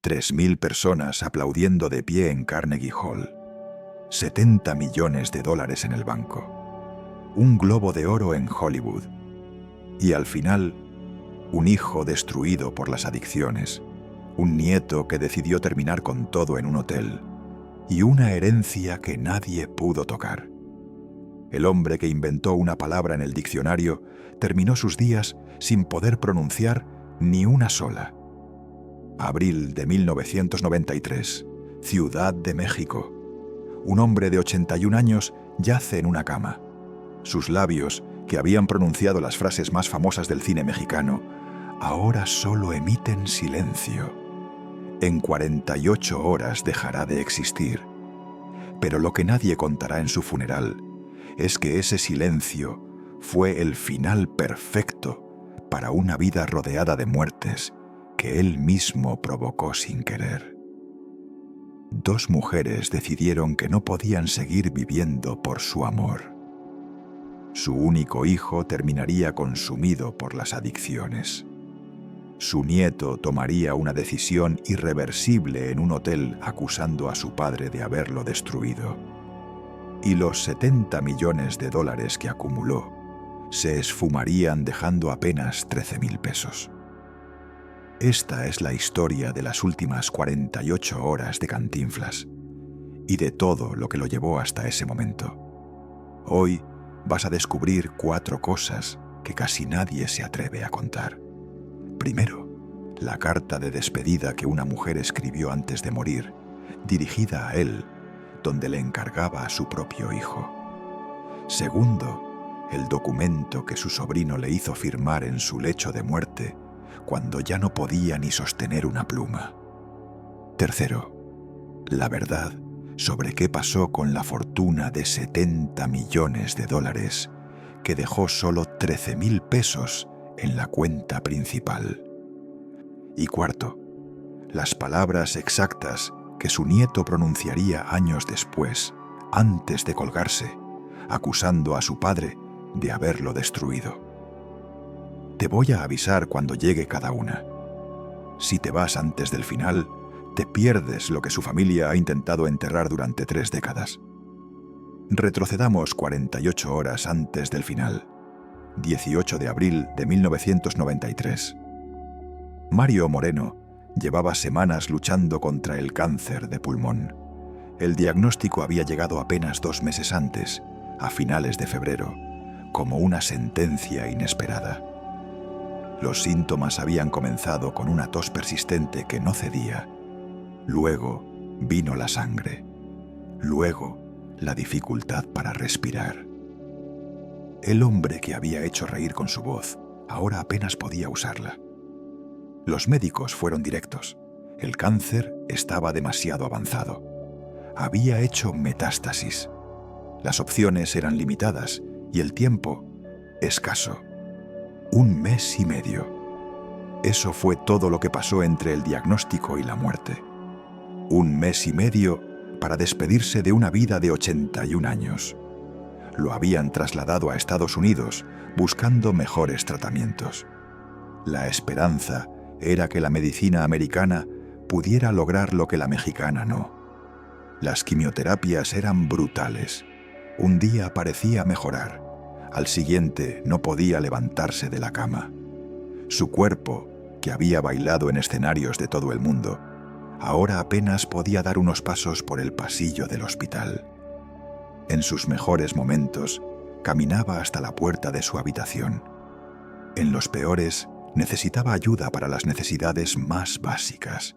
3.000 personas aplaudiendo de pie en Carnegie Hall. 70 millones de dólares en el banco. Un globo de oro en Hollywood. Y al final, un hijo destruido por las adicciones. Un nieto que decidió terminar con todo en un hotel. Y una herencia que nadie pudo tocar. El hombre que inventó una palabra en el diccionario terminó sus días sin poder pronunciar ni una sola. Abril de 1993, Ciudad de México. Un hombre de 81 años yace en una cama. Sus labios, que habían pronunciado las frases más famosas del cine mexicano, ahora solo emiten silencio. En 48 horas dejará de existir. Pero lo que nadie contará en su funeral es que ese silencio fue el final perfecto para una vida rodeada de muertes que él mismo provocó sin querer. 2 mujeres decidieron que no podían seguir viviendo por su amor. Su único hijo terminaría consumido por las adicciones. Su nieto tomaría una decisión irreversible en un hotel acusando a su padre de haberlo destruido. Y los 70 millones de dólares que acumuló se esfumarían dejando apenas 13.000 pesos. Esta es la historia de las últimas 48 horas de Cantinflas y de todo lo que lo llevó hasta ese momento. Hoy vas a descubrir 4 cosas que casi nadie se atreve a contar. Primero, la carta de despedida que una mujer escribió antes de morir, dirigida a él, donde le encargaba a su propio hijo. Segundo, el documento que su sobrino le hizo firmar en su lecho de muerte cuando ya no podía ni sostener una pluma. Tercero, la verdad sobre qué pasó con la fortuna de 70 millones de dólares que dejó solo 13.000 pesos en la cuenta principal. Y cuarto, las palabras exactas que su nieto pronunciaría años después, antes de colgarse, acusando a su padre de haberlo destruido. Te voy a avisar cuando llegue cada una. Si te vas antes del final, te pierdes lo que su familia ha intentado enterrar durante 3 décadas. Retrocedamos 48 horas antes del final, 18 de abril de 1993. Mario Moreno llevaba semanas luchando contra el cáncer de pulmón. El diagnóstico había llegado apenas 2 meses antes, a finales de febrero, como una sentencia inesperada. Los síntomas habían comenzado con una tos persistente que no cedía. Luego vino la sangre. Luego la dificultad para respirar. El hombre que había hecho reír con su voz ahora apenas podía usarla. Los médicos fueron directos. El cáncer estaba demasiado avanzado. Había hecho metástasis. Las opciones eran limitadas y el tiempo escaso. 1 mes y medio. Eso fue todo lo que pasó entre el diagnóstico y la muerte. 1 mes y medio para despedirse de una vida de 81 años. Lo habían trasladado a Estados Unidos buscando mejores tratamientos. La esperanza era que la medicina americana pudiera lograr lo que la mexicana no. Las quimioterapias eran brutales. Un día parecía mejorar. Al siguiente no podía levantarse de la cama. Su cuerpo, que había bailado en escenarios de todo el mundo, ahora apenas podía dar unos pasos por el pasillo del hospital. En sus mejores momentos, caminaba hasta la puerta de su habitación. En los peores, necesitaba ayuda para las necesidades más básicas: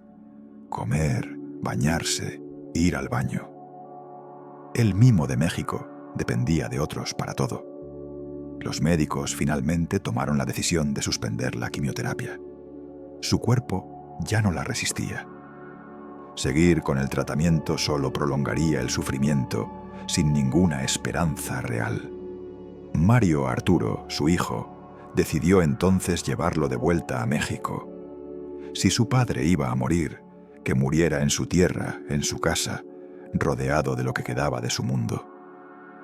comer, bañarse, ir al baño. El mimo de México dependía de otros para todo. Los médicos finalmente tomaron la decisión de suspender la quimioterapia. Su cuerpo ya no la resistía. Seguir con el tratamiento solo prolongaría el sufrimiento sin ninguna esperanza real. Mario Arturo, su hijo, decidió entonces llevarlo de vuelta a México. Si su padre iba a morir, que muriera en su tierra, en su casa, rodeado de lo que quedaba de su mundo.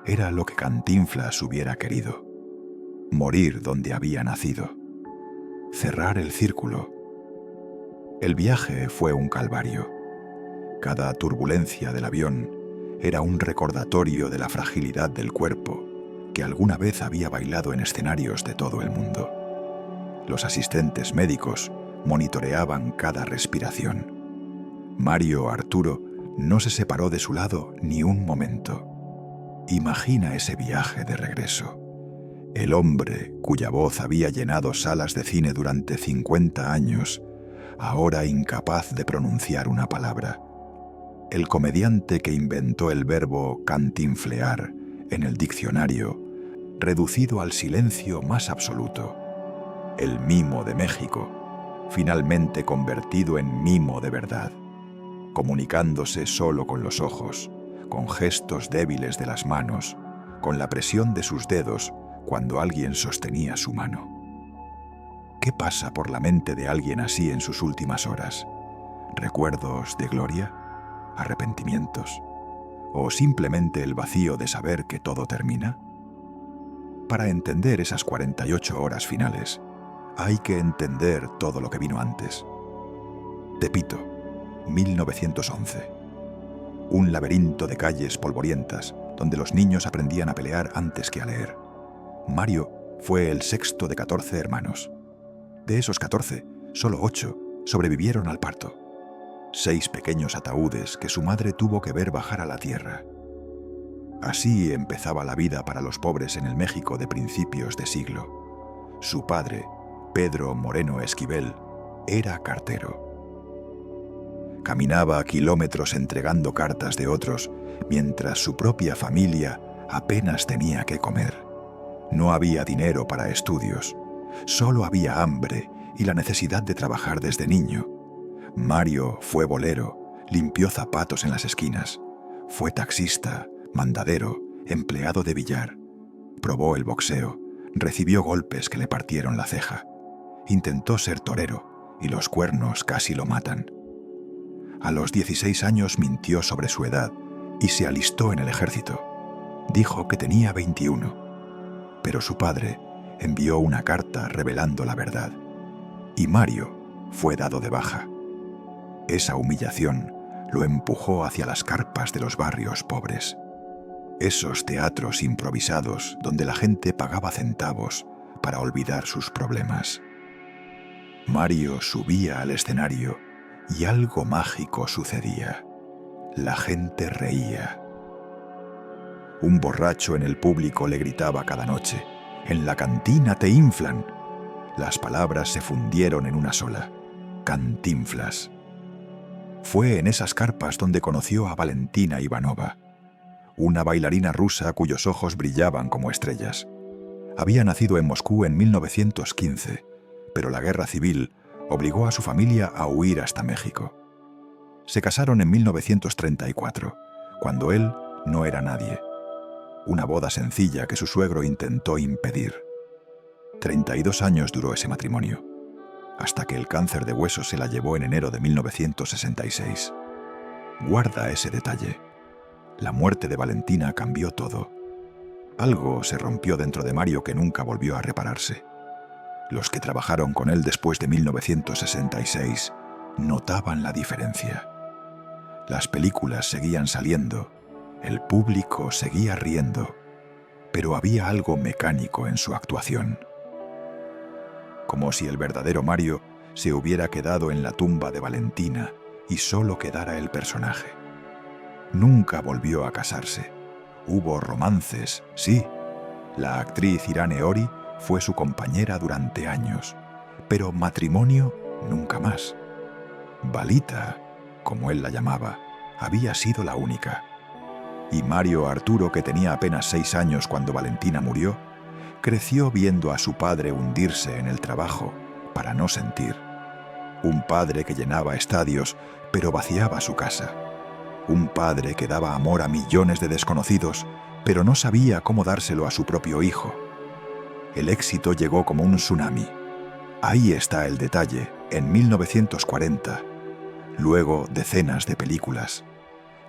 Era lo que Cantinflas hubiera querido. Morir donde había nacido. Cerrar el círculo. El viaje fue un calvario. Cada turbulencia del avión era un recordatorio de la fragilidad del cuerpo que alguna vez había bailado en escenarios de todo el mundo. Los asistentes médicos monitoreaban cada respiración. Mario Arturo no se separó de su lado ni un momento. Imagina ese viaje de regreso. El hombre cuya voz había llenado salas de cine durante 50 años, ahora incapaz de pronunciar una palabra. El comediante que inventó el verbo cantinflear en el diccionario, reducido al silencio más absoluto. El mimo de México, finalmente convertido en mimo de verdad, comunicándose solo con los ojos, con gestos débiles de las manos, con la presión de sus dedos cuando alguien sostenía su mano. ¿Qué pasa por la mente de alguien así en sus últimas horas? ¿Recuerdos de gloria? ¿Arrepentimientos? ¿O simplemente el vacío de saber que todo termina? Para entender esas 48 horas finales, hay que entender todo lo que vino antes. Tepito, 1911. Un laberinto de calles polvorientas donde los niños aprendían a pelear antes que a leer. Mario fue el sexto de 14 hermanos. De esos 14, solo 8 sobrevivieron al parto. 6 pequeños ataúdes que su madre tuvo que ver bajar a la tierra. Así empezaba la vida para los pobres en el México de principios de siglo. Su padre, Pedro Moreno Esquivel, era cartero. Caminaba kilómetros entregando cartas de otros, mientras su propia familia apenas tenía que comer. No había dinero para estudios, solo había hambre y la necesidad de trabajar desde niño. Mario fue bolero, limpió zapatos en las esquinas, fue taxista, mandadero, empleado de billar. Probó el boxeo, recibió golpes que le partieron la ceja. Intentó ser torero y los cuernos casi lo matan. A los 16 años mintió sobre su edad y se alistó en el ejército. Dijo que tenía 21, pero su padre envió una carta revelando la verdad, y Mario fue dado de baja. Esa humillación lo empujó hacia las carpas de los barrios pobres. Esos teatros improvisados donde la gente pagaba centavos para olvidar sus problemas. Mario subía al escenario y algo mágico sucedía. La gente reía. Un borracho en el público le gritaba cada noche: «En la cantina te inflan». Las palabras se fundieron en una sola: Cantinflas. Fue en esas carpas donde conoció a Valentina Ivanova, una bailarina rusa cuyos ojos brillaban como estrellas. Había nacido en Moscú en 1915, pero la guerra civil obligó a su familia a huir hasta México. Se casaron en 1934, cuando él no era nadie. Una boda sencilla que su suegro intentó impedir. 32 años duró ese matrimonio, hasta que el cáncer de huesos se la llevó en enero de 1966. Guarda ese detalle. La muerte de Valentina cambió todo. Algo se rompió dentro de Mario que nunca volvió a repararse. Los que trabajaron con él después de 1966 notaban la diferencia. Las películas seguían saliendo, el público seguía riendo, pero había algo mecánico en su actuación. Como si el verdadero Mario se hubiera quedado en la tumba de Valentina y solo quedara el personaje. Nunca volvió a casarse. Hubo romances, sí. La actriz Irane Ori fue su compañera durante años, pero matrimonio nunca más. Valita, como él la llamaba, había sido la única. Y Mario Arturo, que tenía apenas 6 años cuando Valentina murió, creció viendo a su padre hundirse en el trabajo para no sentir. Un padre que llenaba estadios, pero vaciaba su casa. Un padre que daba amor a millones de desconocidos, pero no sabía cómo dárselo a su propio hijo. El éxito llegó como un tsunami. Ahí está el detalle, en 1940. Luego decenas de películas.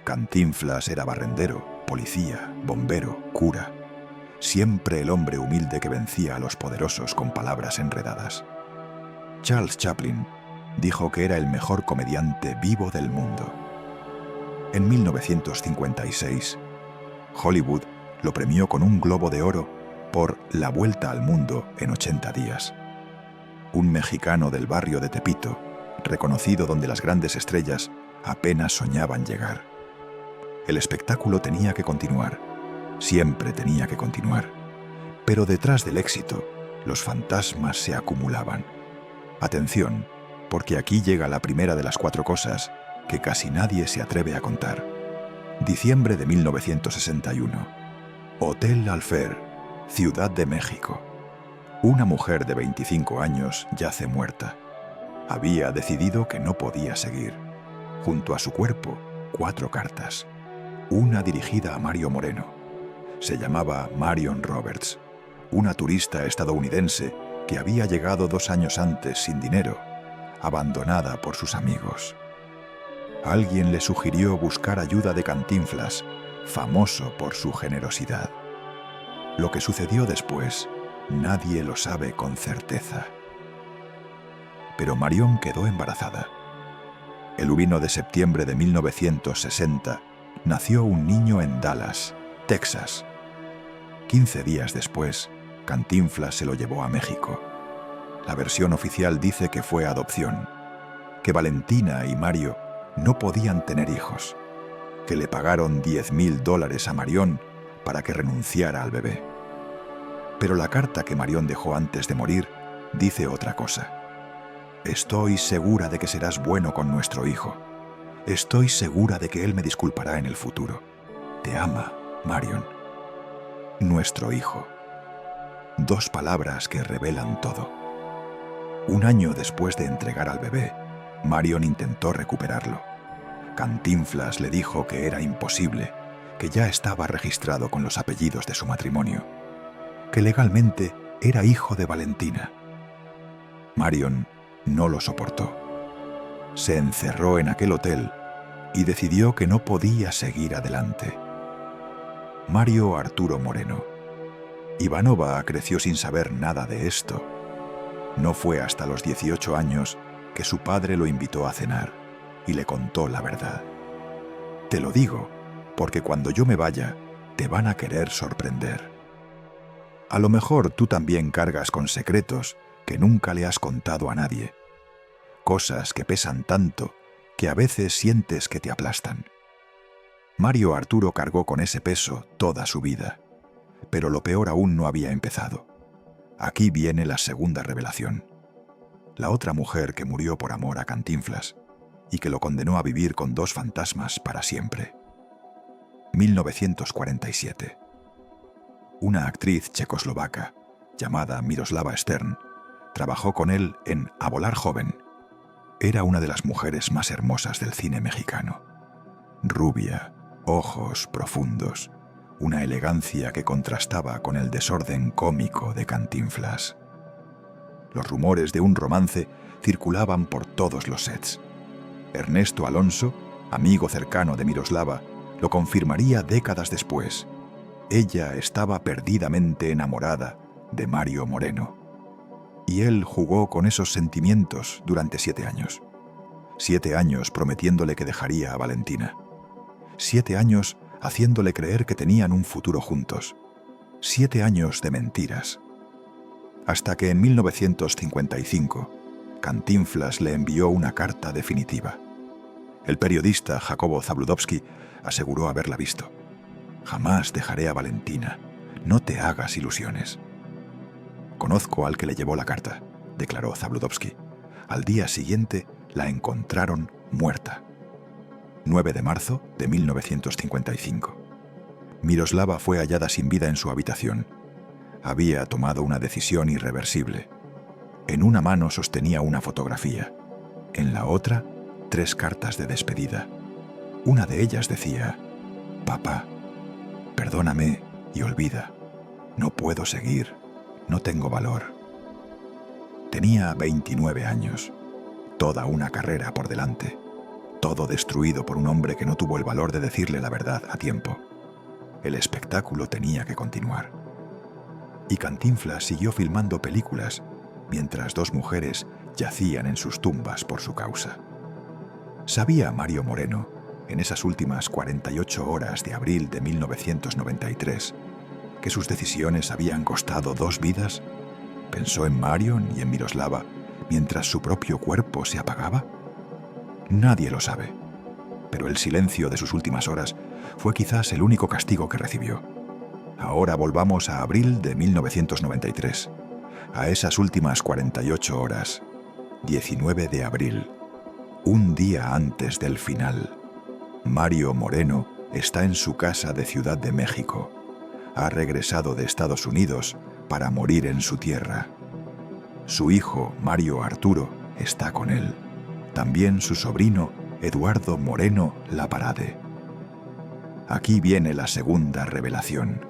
Cantinflas era barrendero, policía, bombero, cura. Siempre el hombre humilde que vencía a los poderosos con palabras enredadas. Charles Chaplin dijo que era el mejor comediante vivo del mundo. En 1956, Hollywood lo premió con un Globo de Oro por La Vuelta al Mundo en 80 días. Un mexicano del barrio de Tepito, reconocido donde las grandes estrellas apenas soñaban llegar. El espectáculo tenía que continuar, siempre tenía que continuar. Pero detrás del éxito, los fantasmas se acumulaban. Atención, porque aquí llega la primera de las 4 cosas que casi nadie se atreve a contar. Diciembre de 1961. Hotel Alfer, Ciudad de México. Una mujer de 25 años yace muerta. Había decidido que no podía seguir. Junto a su cuerpo, 4 cartas. Una dirigida a Mario Moreno. Se llamaba Marion Roberts, una turista estadounidense que había llegado 2 años antes sin dinero, abandonada por sus amigos. Alguien le sugirió buscar ayuda de Cantinflas, famoso por su generosidad. Lo que sucedió después, nadie lo sabe con certeza. Pero Marion quedó embarazada. El 1 de septiembre de 1960 nació un niño en Dallas, Texas. 15 días después, Cantinflas se lo llevó a México. La versión oficial dice que fue adopción, que Valentina y Mario no podían tener hijos, que le pagaron $10,000 a Marion para que renunciara al bebé. Pero la carta que Marion dejó antes de morir dice otra cosa. Estoy segura de que serás bueno con nuestro hijo. Estoy segura de que él me disculpará en el futuro. Te ama, Marion. Nuestro hijo. 2 palabras que revelan todo. 1 año después de entregar al bebé, Marion intentó recuperarlo. Cantinflas le dijo que era imposible, que ya estaba registrado con los apellidos de su matrimonio, que legalmente era hijo de Valentina. Marion no lo soportó. Se encerró en aquel hotel y decidió que no podía seguir adelante. Mario Arturo Moreno. Ivanova creció sin saber nada de esto. No fue hasta los 18 años que su padre lo invitó a cenar y le contó la verdad. Te lo digo, porque cuando yo me vaya, te van a querer sorprender. A lo mejor tú también cargas con secretos que nunca le has contado a nadie. Cosas que pesan tanto que a veces sientes que te aplastan. Mario Arturo cargó con ese peso toda su vida, pero lo peor aún no había empezado. Aquí viene la segunda revelación. La otra mujer que murió por amor a Cantinflas y que lo condenó a vivir con 2 fantasmas para siempre. 1947. Una actriz checoslovaca, llamada Miroslava Stern, trabajó con él en A volar joven. Era una de las mujeres más hermosas del cine mexicano. Rubia, ojos profundos, una elegancia que contrastaba con el desorden cómico de Cantinflas. Los rumores de un romance circulaban por todos los sets. Ernesto Alonso, amigo cercano de Miroslava, lo confirmaría décadas después. Ella estaba perdidamente enamorada de Mario Moreno. Y él jugó con esos sentimientos durante 7 años. 7 años prometiéndole que dejaría a Valentina. 7 años haciéndole creer que tenían un futuro juntos. 7 años de mentiras. Hasta que en 1955, Cantinflas le envió una carta definitiva. El periodista Jacobo Zabludovsky aseguró haberla visto. Jamás dejaré a Valentina. No te hagas ilusiones. Conozco al que le llevó la carta, declaró Zabludovsky. Al día siguiente la encontraron muerta. 9 de marzo de 1955. Miroslava fue hallada sin vida en su habitación. Había tomado una decisión irreversible. En una mano sostenía una fotografía. En la otra, 3 cartas de despedida. Una de ellas decía: «Papá, perdóname y olvida. No puedo seguir. No tengo valor». Tenía 29 años. Toda una carrera por delante. Todo destruido por un hombre que no tuvo el valor de decirle la verdad a tiempo. El espectáculo tenía que continuar. Y Cantinflas siguió filmando películas mientras 2 mujeres yacían en sus tumbas por su causa. ¿Sabía Mario Moreno, en esas últimas 48 horas de abril de 1993, que sus decisiones habían costado 2 vidas? ¿Pensó en Marion y en Miroslava mientras su propio cuerpo se apagaba? Nadie lo sabe, pero el silencio de sus últimas horas fue quizás el único castigo que recibió. Ahora volvamos a abril de 1993, a esas últimas 48 horas, 19 de abril, un día antes del final. Mario Moreno está en su casa de Ciudad de México. Ha regresado de Estados Unidos para morir en su tierra. Su hijo, Mario Arturo, está con él. También su sobrino, Eduardo Moreno Laparade. Aquí viene la segunda revelación,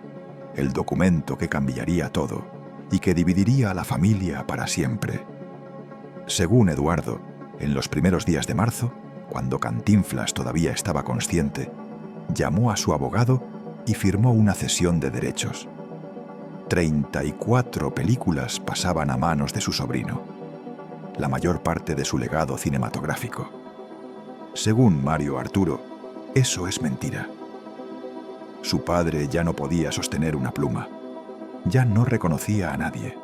el documento que cambiaría todo y que dividiría a la familia para siempre. Según Eduardo, en los primeros días de marzo, cuando Cantinflas todavía estaba consciente, llamó a su abogado y firmó una cesión de derechos. 34 películas pasaban a manos de su sobrino, la mayor parte de su legado cinematográfico. Según Mario Arturo, eso es mentira. Su padre ya no podía sostener una pluma, ya no reconocía a nadie.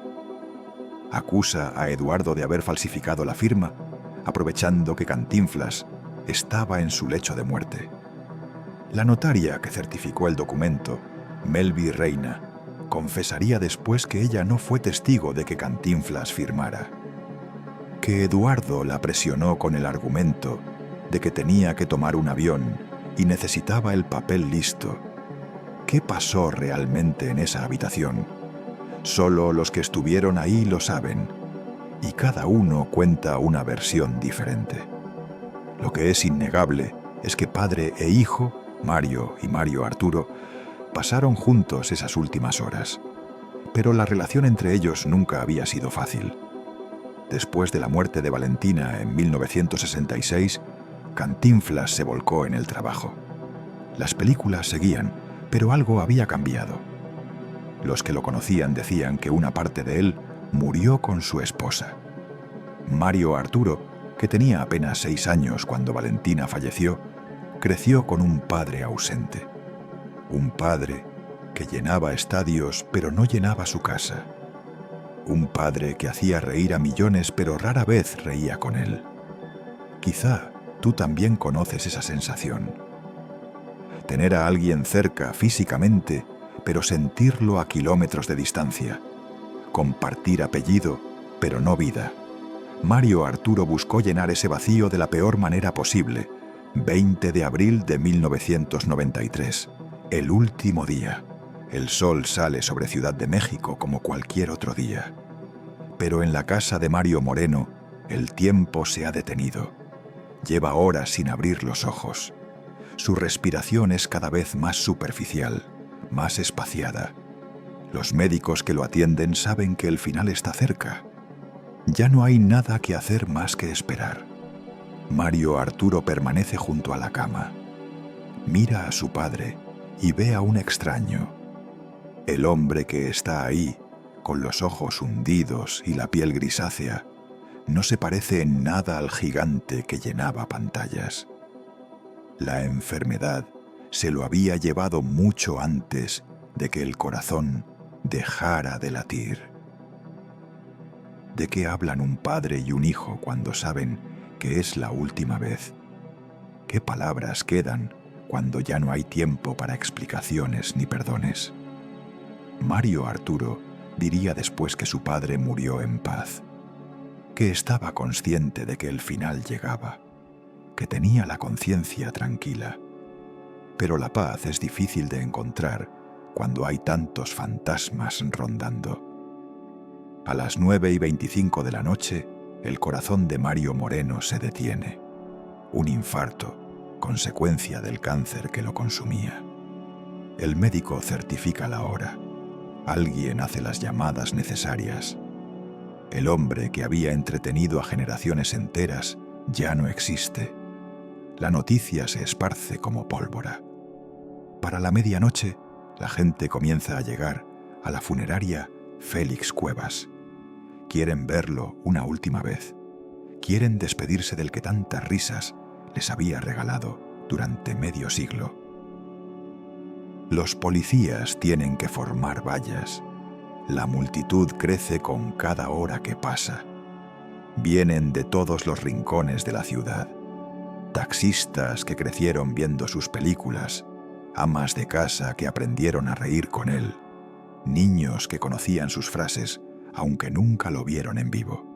Acusa a Eduardo de haber falsificado la firma, aprovechando que Cantinflas estaba en su lecho de muerte. La notaria que certificó el documento, Melby Reina, confesaría después que ella no fue testigo de que Cantinflas firmara, que Eduardo la presionó con el argumento de que tenía que tomar un avión y necesitaba el papel listo. ¿Qué pasó realmente en esa habitación? Solo los que estuvieron ahí lo saben, y cada uno cuenta una versión diferente. Lo que es innegable es que padre e hijo, Mario y Mario Arturo, pasaron juntos esas últimas horas, pero la relación entre ellos nunca había sido fácil. Después de la muerte de Valentina en 1966, Cantinflas se volcó en el trabajo. Las películas seguían, pero algo había cambiado. Los que lo conocían decían que una parte de él murió con su esposa. Mario Arturo, que tenía apenas 6 años cuando Valentina falleció, creció con un padre ausente. Un padre que llenaba estadios pero no llenaba su casa. Un padre que hacía reír a millones pero rara vez reía con él. Quizá tú también conoces esa sensación. Tener a alguien cerca físicamente, pero sentirlo a kilómetros de distancia. Compartir apellido, pero no vida. Mario Arturo buscó llenar ese vacío de la peor manera posible. 20 de abril de 1993, el último día. El sol sale sobre Ciudad de México como cualquier otro día. Pero en la casa de Mario Moreno, el tiempo se ha detenido. Lleva horas sin abrir los ojos. Su respiración es cada vez más superficial, más espaciada. Los médicos que lo atienden saben que el final está cerca. Ya no hay nada que hacer más que esperar. Mario Arturo permanece junto a la cama. Mira a su padre y ve a un extraño. El hombre que está ahí, con los ojos hundidos y la piel grisácea, no se parece en nada al gigante que llenaba pantallas. La enfermedad se lo había llevado mucho antes de que el corazón dejara de latir. ¿De qué hablan un padre y un hijo cuando saben que es la última vez? ¿Qué palabras quedan cuando ya no hay tiempo para explicaciones ni perdones? Mario Arturo diría después que su padre murió en paz, que estaba consciente de que el final llegaba, que tenía la conciencia tranquila. Pero la paz es difícil de encontrar cuando hay tantos fantasmas rondando. A las 9:25 de la noche, el corazón de Mario Moreno se detiene. Un infarto, consecuencia del cáncer que lo consumía. El médico certifica la hora. Alguien hace las llamadas necesarias. El hombre que había entretenido a generaciones enteras ya no existe. La noticia se esparce como pólvora. Para la medianoche, la gente comienza a llegar a la funeraria Félix Cuevas. Quieren verlo una última vez, quieren despedirse del que tantas risas les había regalado durante medio siglo. Los policías tienen que formar vallas. La multitud crece con cada hora que pasa. Vienen de todos los rincones de la ciudad. Taxistas que crecieron viendo sus películas, amas de casa que aprendieron a reír con él, niños que conocían sus frases, aunque nunca lo vieron en vivo.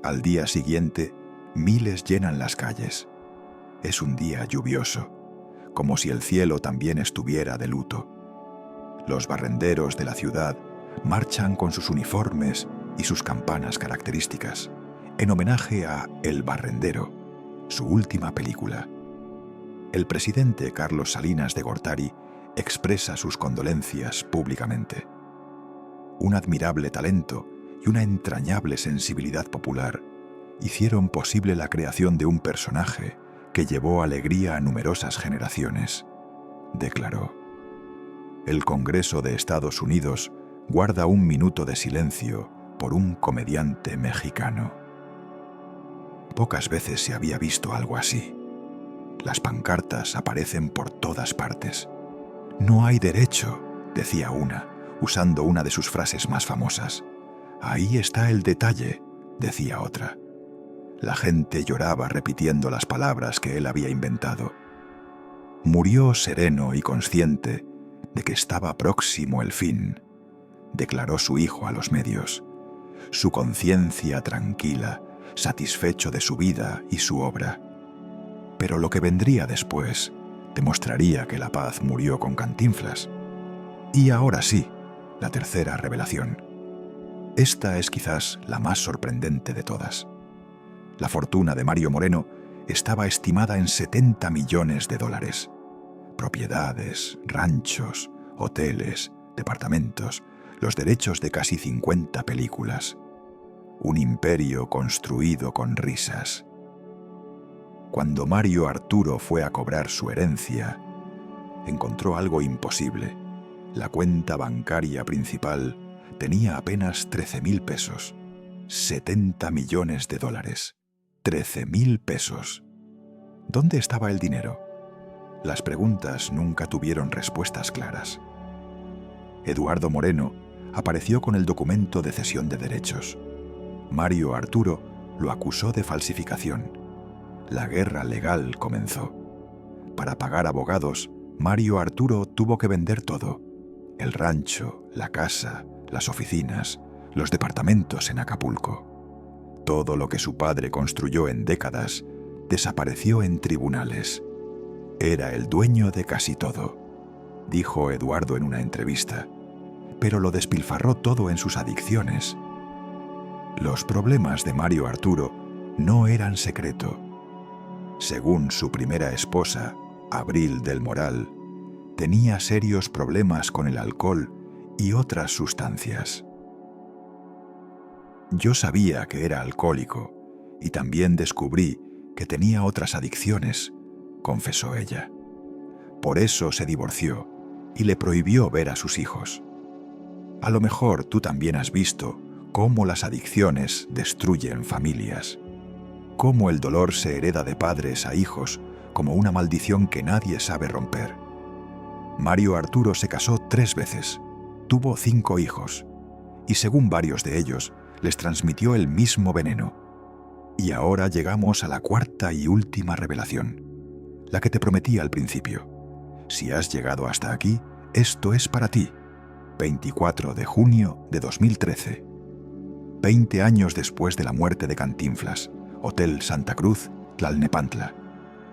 Al día siguiente, miles llenan las calles. Es un día lluvioso, como si el cielo también estuviera de luto. Los barrenderos de la ciudad marchan con sus uniformes y sus campanas características, en homenaje a El Barrendero, su última película. El presidente Carlos Salinas de Gortari expresa sus condolencias públicamente. Un admirable talento y una entrañable sensibilidad popular hicieron posible la creación de un personaje que llevó alegría a numerosas generaciones, declaró. El Congreso de Estados Unidos guarda un minuto de silencio por un comediante mexicano. Pocas veces se había visto algo así. Las pancartas aparecen por todas partes. No hay derecho, decía una, usando una de sus frases más famosas. Ahí está el detalle, decía otra. La gente lloraba repitiendo las palabras que él había inventado. Murió sereno y consciente de que estaba próximo el fin, declaró su hijo a los medios. Su conciencia tranquila, satisfecho de su vida y su obra. Pero lo que vendría después demostraría que la paz murió con Cantinflas. Y ahora sí, la tercera revelación. Esta es quizás la más sorprendente de todas. La fortuna de Mario Moreno estaba estimada en 70 millones de dólares. Propiedades, ranchos, hoteles, departamentos, los derechos de casi 50 películas. Un imperio construido con risas. Cuando Mario Arturo fue a cobrar su herencia, encontró algo imposible. La cuenta bancaria principal tenía apenas 13.000 pesos. 70 millones de dólares. 13.000 pesos. ¿Dónde estaba el dinero? Las preguntas nunca tuvieron respuestas claras. Eduardo Moreno apareció con el documento de cesión de derechos. Mario Arturo lo acusó de falsificación. La guerra legal comenzó. Para pagar abogados, Mario Arturo tuvo que vender todo: el rancho, la casa, las oficinas, los departamentos en Acapulco. Todo lo que su padre construyó en décadas desapareció en tribunales. Era el dueño de casi todo, dijo Eduardo en una entrevista, pero lo despilfarró todo en sus adicciones. Los problemas de Mario Arturo no eran secreto. Según su primera esposa, Abril del Moral, tenía serios problemas con el alcohol y otras sustancias. Yo sabía que era alcohólico y también descubrí que tenía otras adicciones, confesó ella. Por eso se divorció y le prohibió ver a sus hijos. A lo mejor tú también has visto cómo las adicciones destruyen familias, cómo el dolor se hereda de padres a hijos como una maldición que nadie sabe romper. Mario Arturo se casó 3 veces, tuvo 5 hijos, y según varios de ellos, les transmitió el mismo veneno. Y ahora llegamos a la cuarta y última revelación, la que te prometí al principio. Si has llegado hasta aquí, esto es para ti. 24 de junio de 2013. 20 años después de la muerte de Cantinflas. Hotel Santa Cruz, Tlalnepantla.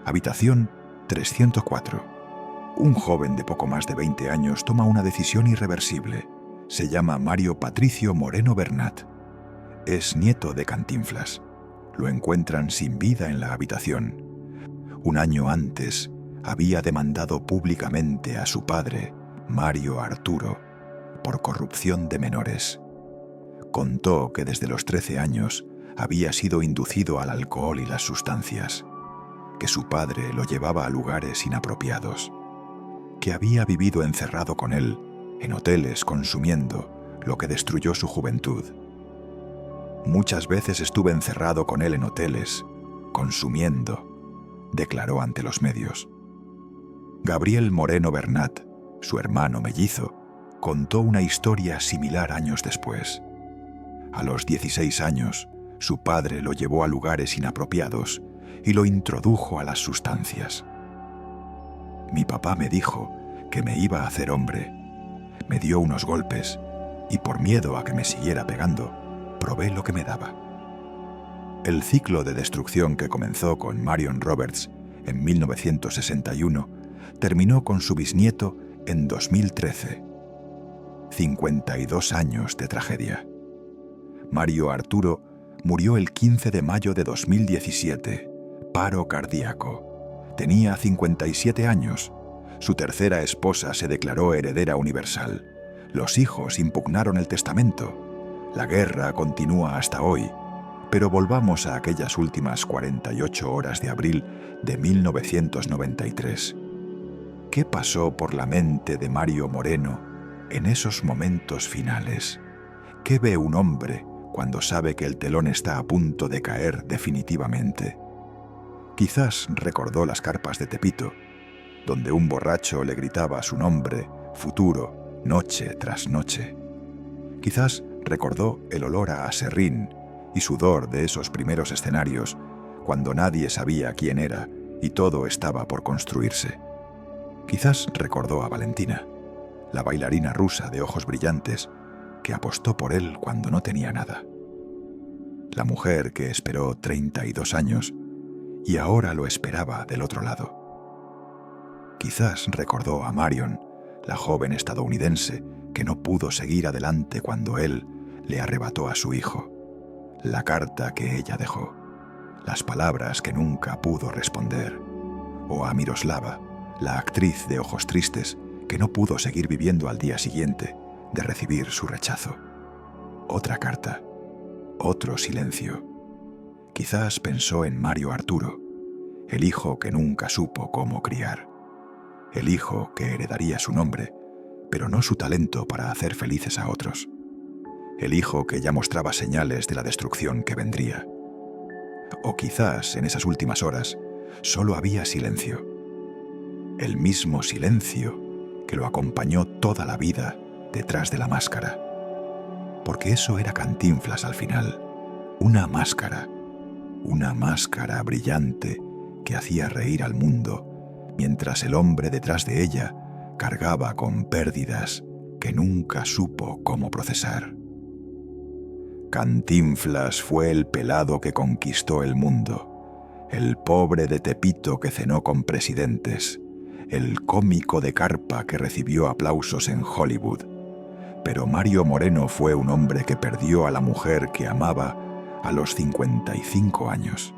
Habitación 304. Un joven de poco más de 20 años toma una decisión irreversible. Se llama Mario Patricio Moreno Bernat. Es nieto de Cantinflas. Lo encuentran sin vida en la habitación. Un año antes, había demandado públicamente a su padre, Mario Arturo, por corrupción de menores. Contó que desde los 13 años había sido inducido al alcohol y las sustancias, que su padre lo llevaba a lugares inapropiados, que había vivido encerrado con él en hoteles consumiendo lo que destruyó su juventud. Muchas veces estuve encerrado con él en hoteles, consumiendo, declaró ante los medios. Gabriel Moreno Bernat, su hermano mellizo, contó una historia similar años después. A los 16 años, su padre lo llevó a lugares inapropiados y lo introdujo a las sustancias. Mi papá me dijo que me iba a hacer hombre. Me dio unos golpes y por miedo a que me siguiera pegando, probé lo que me daba. El ciclo de destrucción que comenzó con Marion Roberts en 1961 terminó con su bisnieto en 2013. 52 años de tragedia. Mario Arturo murió el 15 de mayo de 2017, paro cardíaco. Tenía 57 años. Su tercera esposa se declaró heredera universal. Los hijos impugnaron el testamento. La guerra continúa hasta hoy, pero volvamos a aquellas últimas 48 horas de abril de 1993. ¿Qué pasó por la mente de Mario Moreno en esos momentos finales? ¿Qué ve un hombre cuando sabe que el telón está a punto de caer definitivamente? Quizás recordó las carpas de Tepito, donde un borracho le gritaba su nombre, futuro, noche tras noche. Quizás recordó el olor a aserrín y sudor de esos primeros escenarios, cuando nadie sabía quién era y todo estaba por construirse. Quizás recordó a Valentina, la bailarina rusa de ojos brillantes, que apostó por él cuando no tenía nada. La mujer que esperó 32 años y ahora lo esperaba del otro lado. Quizás recordó a Marion, la joven estadounidense que no pudo seguir adelante cuando él le arrebató a su hijo, la carta que ella dejó, las palabras que nunca pudo responder, o a Miroslava, la actriz de ojos tristes que no pudo seguir viviendo al día siguiente de recibir su rechazo. Otra carta, otro silencio. Quizás pensó en Mario Arturo, el hijo que nunca supo cómo criar, el hijo que heredaría su nombre, pero no su talento para hacer felices a otros, el hijo que ya mostraba señales de la destrucción que vendría. O quizás en esas últimas horas solo había silencio, el mismo silencio que lo acompañó toda la vida detrás de la máscara. Porque eso era Cantinflas al final, una máscara brillante que hacía reír al mundo, mientras el hombre detrás de ella cargaba con pérdidas que nunca supo cómo procesar. Cantinflas fue el pelado que conquistó el mundo, el pobre de Tepito que cenó con presidentes, el cómico de carpa que recibió aplausos en Hollywood. Pero Mario Moreno fue un hombre que perdió a la mujer que amaba a los 55 años,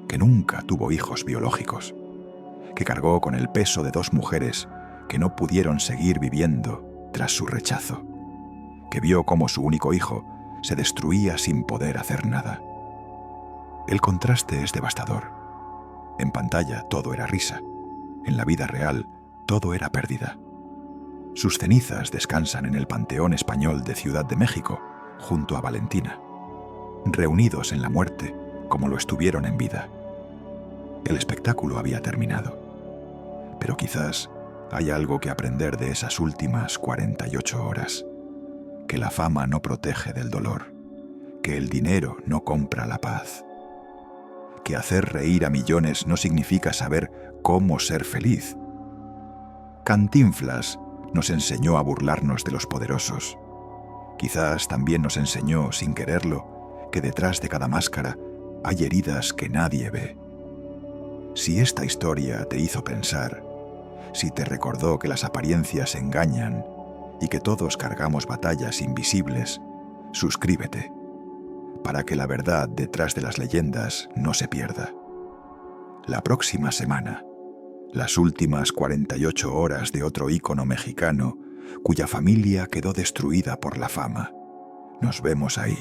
que nunca tuvo hijos biológicos, que cargó con el peso de dos mujeres que no pudieron seguir viviendo tras su rechazo, que vio cómo su único hijo se destruía sin poder hacer nada. El contraste es devastador. En pantalla todo era risa. En la vida real, todo era pérdida. Sus cenizas descansan en el Panteón Español de Ciudad de México, junto a Valentina, reunidos en la muerte como lo estuvieron en vida. El espectáculo había terminado, pero quizás hay algo que aprender de esas últimas 48 horas, que la fama no protege del dolor, que el dinero no compra la paz, que hacer reír a millones no significa saber cómo ser feliz. Cantinflas nos enseñó a burlarnos de los poderosos. Quizás también nos enseñó, sin quererlo, que detrás de cada máscara hay heridas que nadie ve. Si esta historia te hizo pensar, si te recordó que las apariencias engañan y que todos cargamos batallas invisibles, suscríbete, para que la verdad detrás de las leyendas no se pierda. La próxima semana, las últimas 48 horas de otro ícono mexicano cuya familia quedó destruida por la fama. Nos vemos ahí.